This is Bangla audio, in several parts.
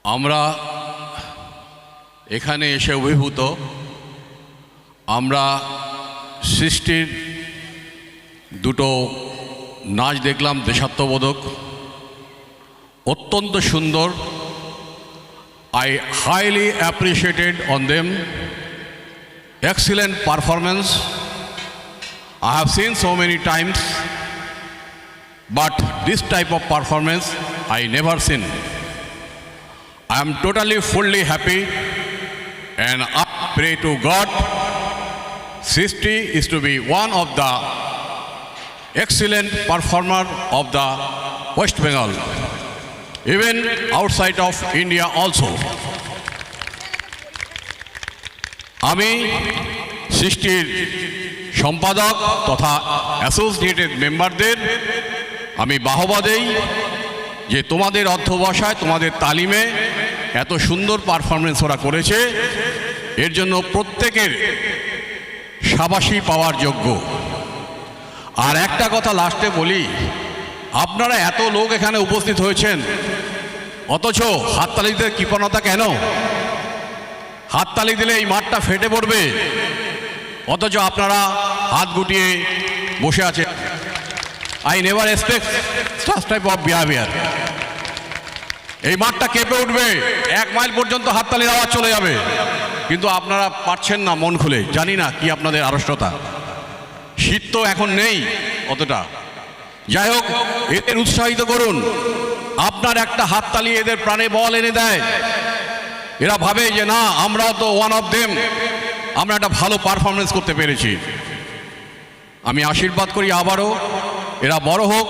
আমরা এখানে এসে অভিভূত। আমরা সৃষ্টির দুটো নাচ দেখলাম, দেশাত্মবোধক, অত্যন্ত সুন্দর। I highly appreciated on them. Excellent performance. I have seen so many times, but this type of performance I never seen. I am totally fully happy, and I pray to God Srishti is to be one of the excellent performer of the West Bengal, even outside of India also. আমি সৃষ্টির সম্পাদক তথা অ্যাসোসিয়েটেড মেম্বারদের আমি বাহবা দেই যে তোমাদের অধ্যবসায়, তোমাদের তালিমে এত সুন্দর পারফরমেন্স ওরা করেছে, এর জন্য প্রত্যেকের শাবাশি পাওয়ার যোগ্য। আর একটা কথা লাস্টে বলি, আপনারা এত লোক এখানে উপস্থিত হয়েছেন, অথচ হাততালিতে কৃপণতা কেন? হাততালি দিলে এই মাঠটা ফেটে পড়বে, অথচ আপনারা হাত গুটিয়ে বসে আছেন। I never expect such type of behavior. এই মাঠটা কেঁপে উঠবে, 1 মাইল পর্যন্ত হাততালির আওয়াজ চলে যাবে, কিন্তু আপনারা পারছেন না মন খুলে। জানি না কি আপনাদের আড়ষ্টতা, শীত তো এখন নেই অতটা। যাই হোক, এদের উৎসাহিত করুন। আপনার একটা হাততালি এদের প্রাণে বল এনে দেয়। এরা ভাবে যে না, আমরাও তো ওয়ান অফ দেম, আমরা একটা ভালো পারফরমেন্স করতে পেরেছি। আমি আশীর্বাদ করি আবারও এরা বড় হোক,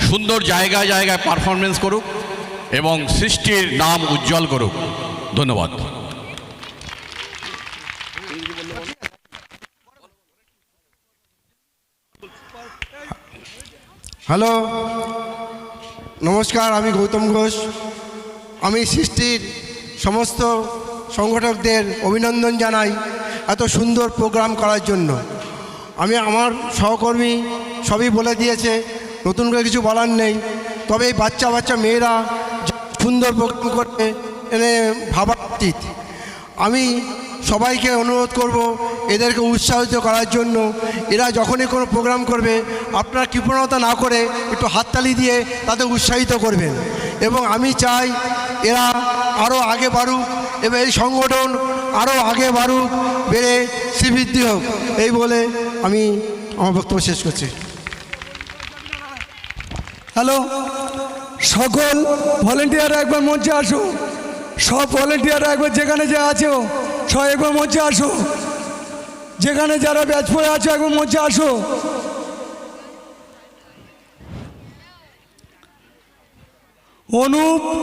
সুন্দর জায়গায় জায়গায় পারফরমেন্স করুক এবং সৃষ্টির নাম উজ্জ্বল করুক। ধন্যবাদ। হ্যালো, নমস্কার, আমি গৌতম ঘোষ। আমি সৃষ্টির সমস্ত সংগঠকদের অভিনন্দন জানাই এত সুন্দর প্রোগ্রাম করার জন্য। আমি আমার সহকর্মী সবই বলে দিয়েছে, নতুন করে কিছু বলার নেই। তবে এই বাচ্চা বাচ্চা মেয়েরা সুন্দর প্রোগ্রাম করতে এনে ভাবা উচিত। আমি সবাইকে অনুরোধ করব এদেরকে উৎসাহিত করার জন্য। এরা যখনই কোনো প্রোগ্রাম করবে, আপনারা কৃপণতা না করে একটু হাততালি দিয়ে তাদের উৎসাহিত করবেন। এবং আমি চাই এরা আরও আগে বাড়ুক এবং এই সংগঠন আরও আগে বাড়ুক, বেড়ে শ্রীবৃদ্ধি হোক। এই বলে আমি আমার বক্তব্য শেষ করছি। হ্যালো, সকল ভলেন্টিয়াররা একবার মঞ্চে আসো। সব ভলেন্টিয়াররা একবার যেখানে যা আছো সব একবার মঞ্চে আসো। যেখানে যারা ব্যাচ পড়ে আছো একবার মঞ্চে আসো। অনুপ।